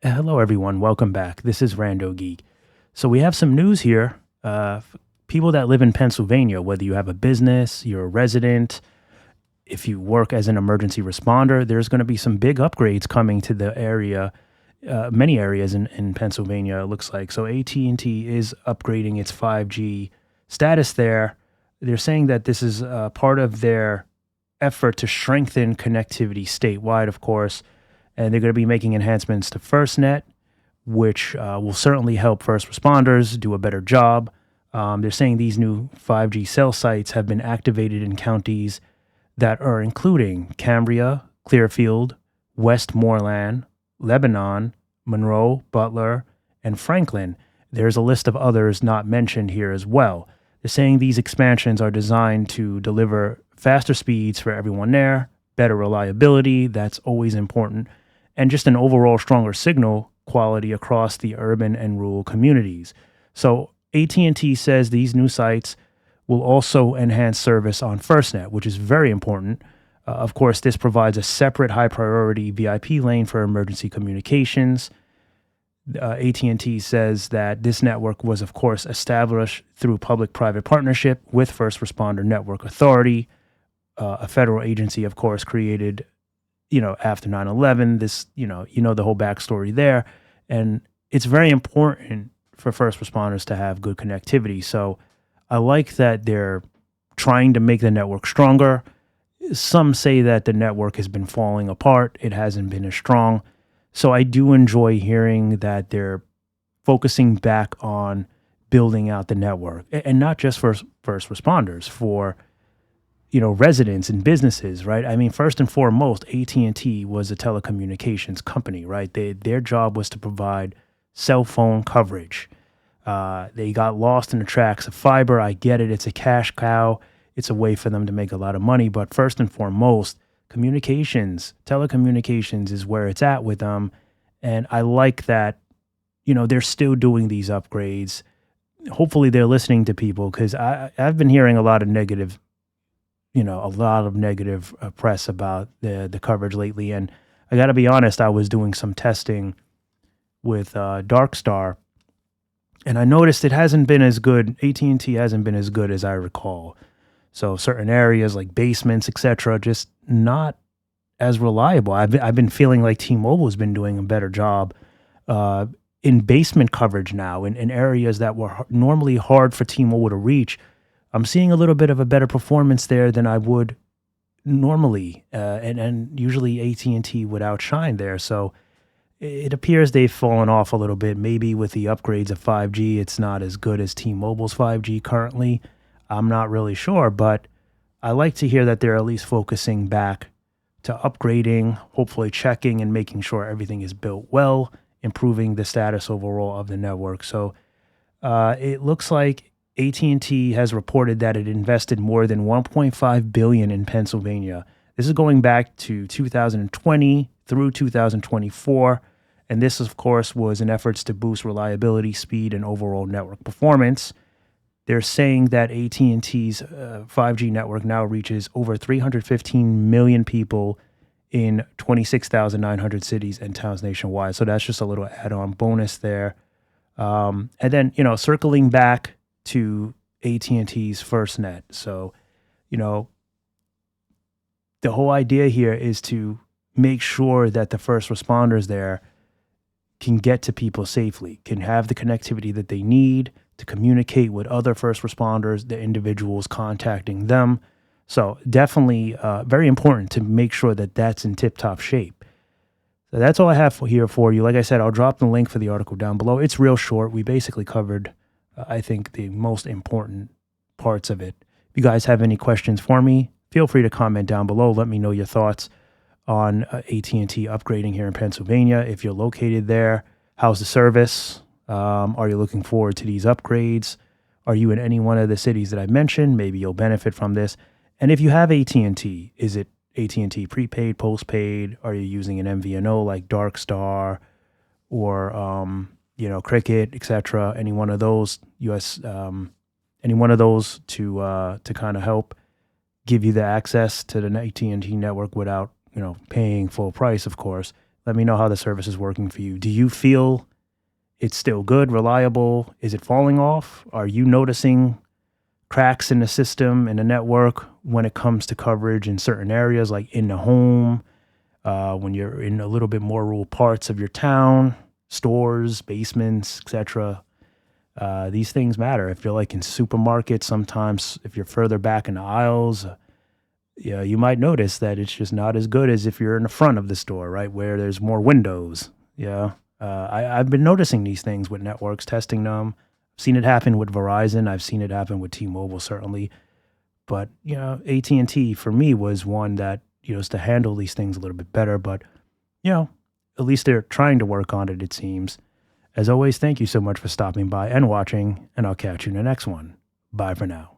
Hello, everyone. Welcome back. This is RandoGEEK. So we have some news here. People that live in Pennsylvania, whether you have a business, you're a resident, if you work as an emergency responder, there's going to be some big upgrades coming to the area, many areas in Pennsylvania, it looks like. So AT&T is upgrading its 5G status there. They're saying that this is part of their effort to strengthen connectivity statewide, of course, and they're going to be making enhancements to FirstNet, which will certainly help first responders do a better job. They're saying these new 5G cell sites have been activated in counties that are including Cambria, Clearfield, Westmoreland, Lebanon, Monroe, Butler, and Franklin. There's a list of others not mentioned here as well. They're saying these expansions are designed to deliver faster speeds for everyone there, better reliability, that's always important, and just an overall stronger signal quality across the urban and rural communities. So AT&T says these new sites will also enhance service on FirstNet, which is very important. Of course, this provides a separate high-priority VIP lane for emergency communications. AT&T says that this network was, of course, established through public-private partnership with First Responder Network Authority, a federal agency, of course, created, after 9/11. This, the whole backstory there, and it's very important for first responders to have good connectivity. So I like that they're trying to make the network stronger. Some say that the network has been falling apart. It hasn't been as strong. So I do enjoy hearing that they're focusing back on building out the network, and not just for first responders, for residents and businesses, right? I mean, first and foremost, AT&T was a telecommunications company, right? Their job was to provide cell phone coverage. They got lost in the tracks of fiber. I get it. It's a cash cow. It's a way for them to make a lot of money. But first and foremost, telecommunications is where it's at with them. And I like that, they're still doing these upgrades. Hopefully they're listening to people, because I've been hearing a lot of negative press about the coverage lately. And I got to be honest, I was doing some testing with Darkstar, and I noticed it hasn't been as good. AT&T hasn't been as good as I recall. So certain areas like basements, etc., just not as reliable. I've been feeling like T-Mobile has been doing a better job in basement coverage now, in areas that were normally hard for T-Mobile to reach. I'm seeing a little bit of a better performance there than I would normally, and usually AT&T would outshine there. So it appears they've fallen off a little bit. Maybe with the upgrades of 5G, it's not as good as T-Mobile's 5G currently. I'm not really sure, but I like to hear that they're at least focusing back to upgrading, hopefully checking and making sure everything is built well, improving the status overall of the network. So it looks like AT&T has reported that it invested more than $1.5 billion in Pennsylvania. This is going back to 2020 through 2024, and this, of course, was in efforts to boost reliability, speed, and overall network performance. They're saying that AT&T's 5G network now reaches over 315 million people in 26,900 cities and towns nationwide. So that's just a little add-on bonus there. And then, circling back to AT&T's FirstNet. So, the whole idea here is to make sure that the first responders there can get to people safely, can have the connectivity that they need to communicate with other first responders, the individuals contacting them. So definitely very important to make sure that that's in tip-top shape. So that's all I have here for you. Like I said, I'll drop the link for the article down below. It's real short. We basically covered, I think, the most important parts of it. If you guys have any questions for me, feel free to comment down below. Let me know your thoughts on AT&T upgrading here in Pennsylvania. If you're located there, how's the service? Are you looking forward to these upgrades? Are you in any one of the cities that I mentioned? Maybe you'll benefit from this. And if you have AT&T, is it AT&T prepaid, postpaid? Are you using an MVNO like Darkstar or Cricket, etc.? Any one of those any one of those to kind of help give you the access to the AT&T network without paying full price, of course. Let me know how the service is working for you. Do you feel it's still good, reliable? Is it falling off? Are you noticing cracks in the system, in the network, when it comes to coverage in certain areas, like in the home, when you're in a little bit more rural parts of your town, stores, basements, etc.? These things matter. If you're like in supermarkets, sometimes if you're further back in the aisles, yeah, you might notice that it's just not as good as if you're in the front of the store, right, where there's more windows. Yeah, I've been noticing these things with networks, testing them. I've seen it happen with Verizon. I've seen it happen with T-Mobile, certainly. But AT&T for me was one that is to handle these things a little bit better. But at least they're trying to work on it. It seems. As always, thank you so much for stopping by and watching, and I'll catch you in the next one. Bye for now.